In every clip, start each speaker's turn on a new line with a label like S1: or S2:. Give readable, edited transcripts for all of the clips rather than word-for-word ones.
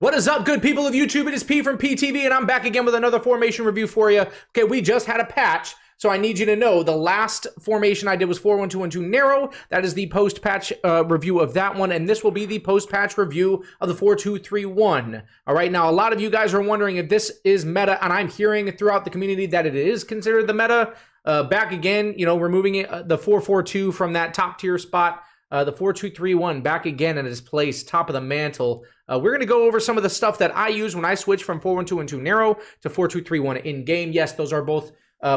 S1: What is up, good people of YouTube? It is P from PTV, and I'm back again with another formation review for you. Okay, we just had a patch, so I need you to know the last formation I did was 4-1-2-1-2 narrow. That is the post-patch review of that one, and this will be the post-patch review of the 4-2-3-1. All right, now a lot of you guys are wondering if this is meta, and I'm hearing throughout the community that it is considered the meta. Back again, you know, removing it, the 4-4-2 from that top tier spot. The 4-2-3-1 back again in its place, top of the mantle. We're going to go over some of the stuff that I use when I switch from 4-1-2-1-2 narrow to 4-2-3-1 in game. Yes, those are both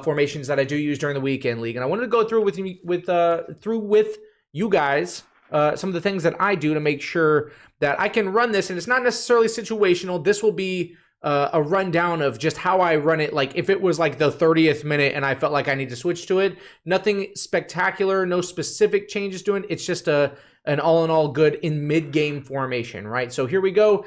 S1: formations that I do use during the weekend league, and I wanted to go through with you guys some of the things that I do to make sure that I can run this. And it's not necessarily situational. This will be a rundown of just how I run it. Like if it was like the 30th minute and I felt like I need to switch to it, nothing spectacular, no specific changes to it. It's just an all-in-all good in mid-game formation, right? So here we go.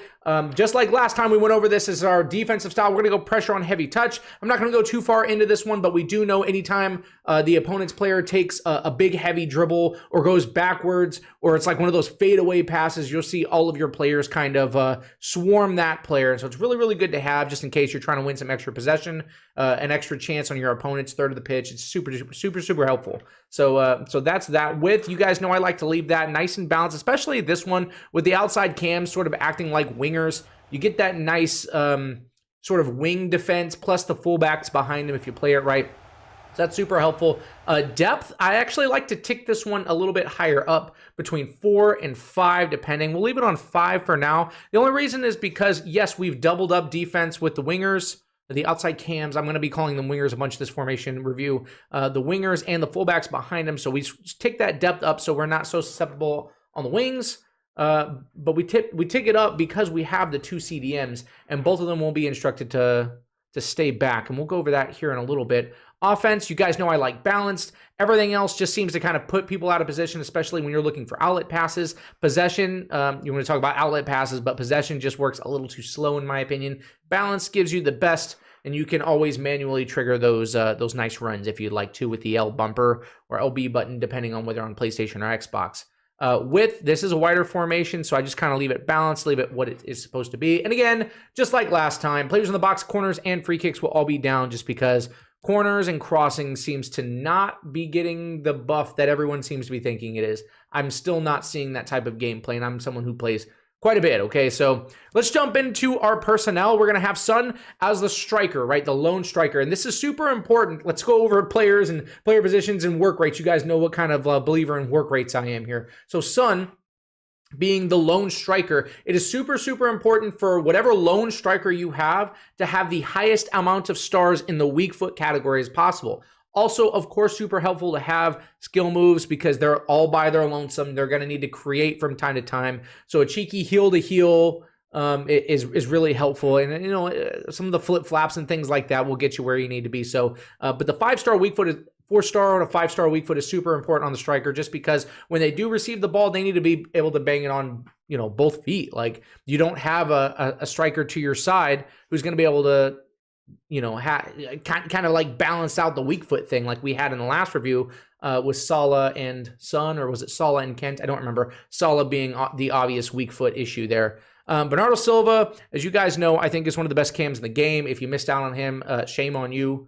S1: Just like last time we went over this as our defensive style, we're going to go pressure on heavy touch. I'm not going to go too far into this one, but we do know anytime the opponent's player takes a big heavy dribble or goes backwards, or it's like one of those fadeaway passes, you'll see all of your players kind of swarm that player. So it's really, really good to have just in case you're trying to win some extra possession, an extra chance on your opponent's third of the pitch. It's super, super, super helpful. So that's that. With you guys know I like to leave that nice and balanced, especially this one with the outside cams sort of acting like wingers. You get that nice sort of wing defense plus the fullbacks behind him if you play it right. So that's super helpful. Depth, I actually like to tick this one a little bit higher up, between 4 and 5 depending. We'll leave it on 5 for now. The only reason is because, yes, we've doubled up defense with the wingers, the outside cams. I'm going to be calling them wingers a bunch of this formation review. The wingers and the fullbacks behind them. So we tick that depth up so we're not so susceptible on the wings. But we tick it up because we have the 2 CDMs, and both of them will be instructed to stay back. And we'll go over that here in a little bit. Offense, you guys know I like balanced. Everything else just seems to kind of put people out of position, especially when you're looking for outlet passes. Possession, you want to talk about outlet passes, but possession just works a little too slow in my opinion. Balance gives you the best, and you can always manually trigger those nice runs if you'd like to with the L bumper or LB button, depending on whether on PlayStation or Xbox. Width, this is a wider formation, so I just kind of leave it balanced, leave it what it is supposed to be. And again, just like last time, players in the box, corners, and free kicks will all be down just because corners and crossing seems to not be getting the buff that everyone seems to be thinking it is. I'm still not seeing that type of gameplay, and I'm someone who plays quite a bit, okay? So let's jump into our personnel. We're going to have Son as the striker, right? The lone striker. And this is super important. Let's go over players and player positions and work rates. You guys know what kind of believer in work rates I am here. So Son, being the lone striker, it is super, super important for whatever lone striker you have to have the highest amount of stars in the weak foot category as possible. Also, of course, super helpful to have skill moves because they're all by their lonesome. They're going to need to create from time to time. So a cheeky heel to heel is really helpful. And, you know, some of the flip flaps and things like that will get you where you need to be. So, but the 5-star weak foot is 4-star and a 5-star weak foot is super important on the striker just because when they do receive the ball, they need to be able to bang it on, you know, both feet. Like you don't have a striker to your side who's going to be able to, you know, kind of like balance out the weak foot thing like we had in the last review with Salah and Son, or was it Salah and Kent? I don't remember. Salah being the obvious weak foot issue there. Bernardo Silva, as you guys know, I think is one of the best cams in the game. If you missed out on him, shame on you.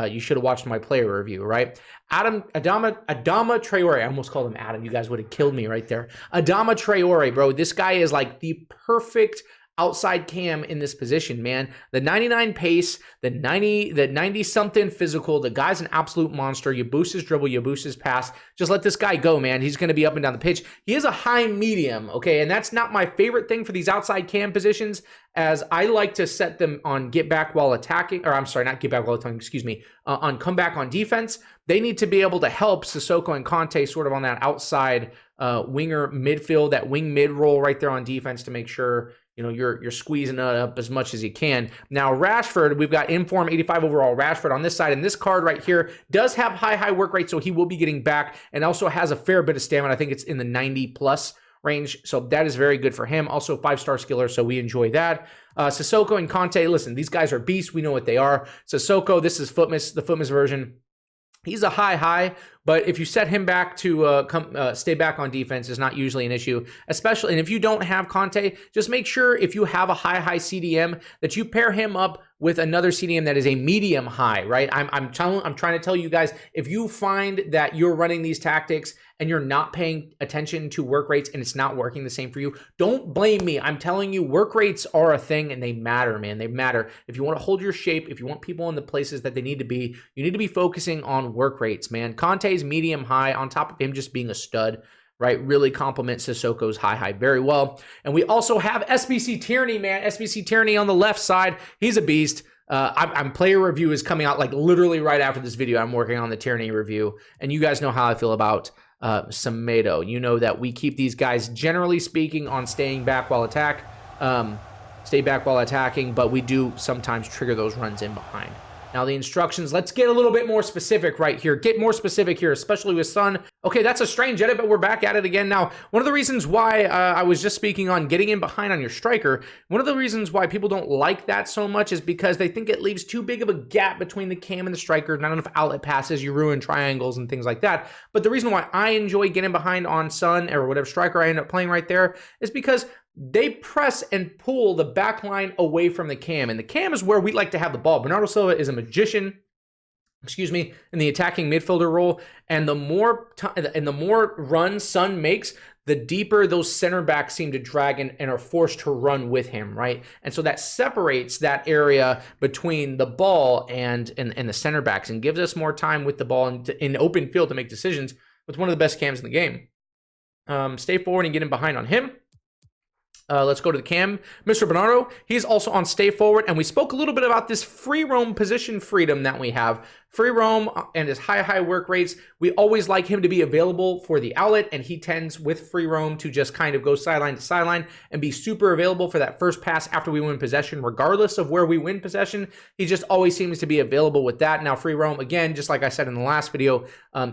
S1: You should have watched my player review, right? Adama Traore. I almost called him Adam. You guys would have killed me right there. Adama Traore, bro. This guy is like the perfect outside cam in this position, man. The 99 pace, the 90 something physical. The guy's an absolute monster. You boost his dribble, you boost his pass. Just let this guy go, man. He's going to be up and down the pitch. He is a high medium, okay? And that's not my favorite thing for these outside cam positions, as I like to set them on get back while attacking, or I'm sorry, not get back while attacking, excuse me, on comeback on defense. They need to be able to help Sissoko and Conte sort of on that outside winger midfield, that wing mid role right there on defense to make sure, you know, you're squeezing it up as much as you can. Now, Rashford, we've got inform 85 overall Rashford on this side, and this card right here does have high work rate, so he will be getting back, and also has a fair bit of stamina. I think it's in the 90 plus range, so that is very good for him. Also 5-star skiller, so we enjoy that. Sissoko and Conte, listen, these guys are beasts. We know what they are. Sissoko, this is the Footmas version. He's a high, But if you set him back to stay back on defense is not usually an issue, especially, and if you don't have Conte, just make sure if you have a high CDM that you pair him up with another CDM that is a medium high, right? I'm trying to tell you guys, if you find that you're running these tactics and you're not paying attention to work rates and it's not working the same for you, don't blame me. I'm telling you, work rates are a thing and they matter, man. They matter. If you want to hold your shape, if you want people in the places that they need to be, you need to be focusing on work rates, man. Conte's medium high on top of him just being a stud, right? Really complements Sissoko's high very well. And we also have SBC Tierney, man. SBC Tierney on the left side. He's a beast. I'm player review is coming out like literally right after this video. I'm working on the Tierney review. And you guys know how I feel about Semedo. You know that we keep these guys, generally speaking, on staying back while stay back while attacking, but we do sometimes trigger those runs in behind. Now the instructions, let's get a little bit more specific right here. Get more specific here, especially with Son. Okay, that's a strange edit, but we're back at it again. Now, one of the reasons why I was just speaking on getting in behind on your striker, one of the reasons why people don't like that so much is because they think it leaves too big of a gap between the cam and the striker, not enough outlet passes, you ruin triangles and things like that. But the reason why I enjoy getting behind on Son or whatever striker I end up playing right there is because they press and pull the back line away from the cam. And the cam is where we like to have the ball. Bernardo Silva is a magician, in the attacking midfielder role. And the more runs Son makes, the deeper those center backs seem to drag and are forced to run with him, right? And so that separates that area between the ball and the center backs and gives us more time with the ball in open field to make decisions with one of the best cams in the game. Stay forward and get in behind on him. Let's go to the cam. Mr. Bernardo, he's also on stay forward, and we spoke a little bit about this free roam position freedom that we have. Free roam and his high work rates, we always like him to be available for the outlet, and he tends with free roam to just kind of go sideline to sideline and be super available for that first pass after we win possession, regardless of where we win possession. He just always seems to be available with that. Now, free roam, again, just like I said in the last video,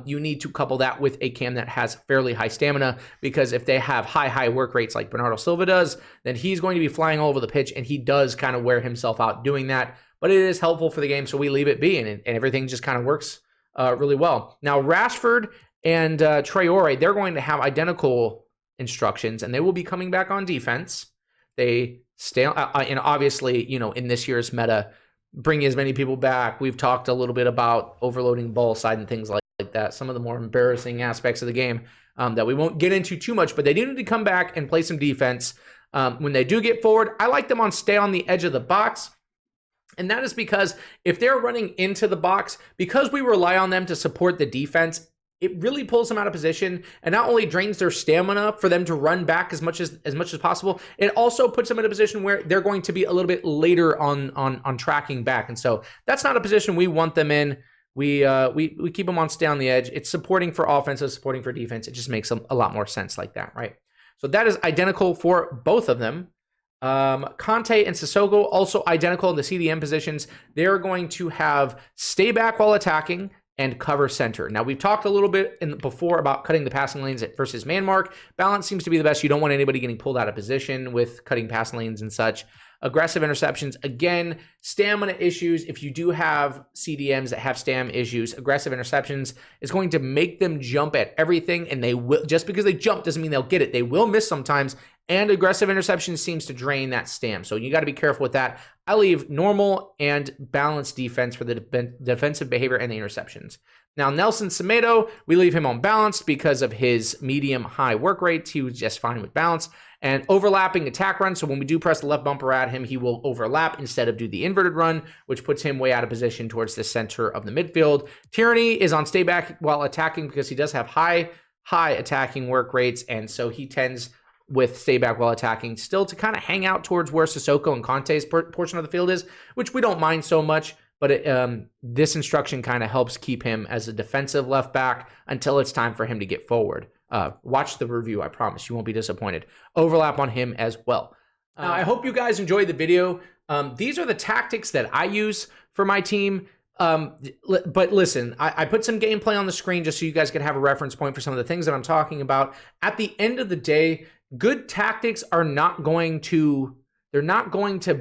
S1: you need to couple that with a cam that has fairly high stamina, because if they have high work rates like Bernardo Silva does, then he's going to be flying all over the pitch, and he does kind of wear himself out doing that. But it is helpful for the game, so we leave it be, and everything just kind of works really well. Now, Rashford and Traore, they're going to have identical instructions, and they will be coming back on defense. They stay, and obviously, you know, in this year's meta, bring as many people back. We've talked a little bit about overloading ball side and things like that, some of the more embarrassing aspects of the game that we won't get into too much, but they do need to come back and play some defense. When they do get forward, I like them on stay on the edge of the box. And that is because if they're running into the box, because we rely on them to support the defense, it really pulls them out of position and not only drains their stamina for them to run back as much as possible, it also puts them in a position where they're going to be a little bit later on tracking back. And so that's not a position we want them in. We keep them on stay on the edge. It's supporting for offense, it's supporting for defense. It just makes a lot more sense like that, right? So that is identical for both of them. Conte and Sissoko also identical in the CDM positions. They're going to have stay back while attacking and cover center. Now, we've talked a little bit before about cutting the passing lanes versus man mark. Balance seems to be the best. You don't want anybody getting pulled out of position with cutting passing lanes and such. Aggressive interceptions, again, stamina issues. If you do have CDMs that have stam issues, aggressive interceptions is going to make them jump at everything, and they will, just because they jump doesn't mean they'll get it. They will miss sometimes, and aggressive interception seems to drain that stam. So you got to be careful with that. I leave normal and balanced defense for the defensive behavior and the interceptions. Now, Nelson Semedo, we leave him on balanced because of his medium-high work rates. He was just fine with balance. And overlapping attack run, so when we do press the left bumper at him, he will overlap instead of do the inverted run, which puts him way out of position towards the center of the midfield. Tierney is on stay back while attacking because he does have high attacking work rates, and so he tends with stay back while attacking still to kind of hang out towards where Sissoko and Conte's portion of the field is, which we don't mind so much. But this instruction kind of helps keep him as a defensive left back until it's time for him to get forward. Watch the review. I promise you won't be disappointed. Overlap on him as well. Now, I hope you guys enjoyed the video. These are the tactics that I use for my team. But listen, I put some gameplay on the screen just so you guys can have a reference point for some of the things that I'm talking about. At the end of the day, good tactics are not going to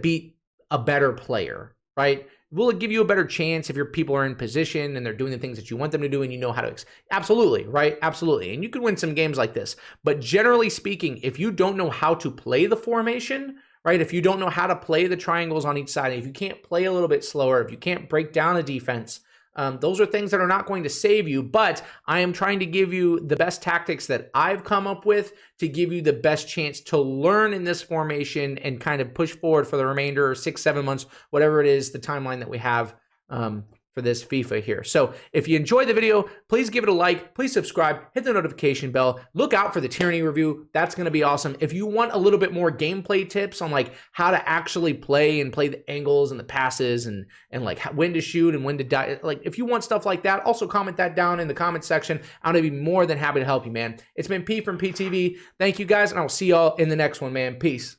S1: beat a better player, right? Will it give you a better chance if your people are in position and they're doing the things that you want them to do and you know how to? Absolutely, right? Absolutely. And you can win some games like this. But generally speaking, if you don't know how to play the formation, right? If you don't know how to play the triangles on each side, if you can't play a little bit slower, if you can't break down a defense, those are things that are not going to save you, but I am trying to give you the best tactics that I've come up with to give you the best chance to learn in this formation and kind of push forward for the remainder 6-7 months, whatever it is, the timeline that we have for this FIFA here. So if you enjoyed the video, please give it a like, please subscribe, hit the notification bell, look out for the Tyranny review. That's going to be awesome. If you want a little bit more gameplay tips on like how to actually play and play the angles and the passes and like when to shoot and when to die, like if you want stuff like that, also comment that down in the comment section. I'm going to be more than happy to help you, man. It's been P from PTV. Thank you guys, and I'll see y'all in the next one, man. Peace.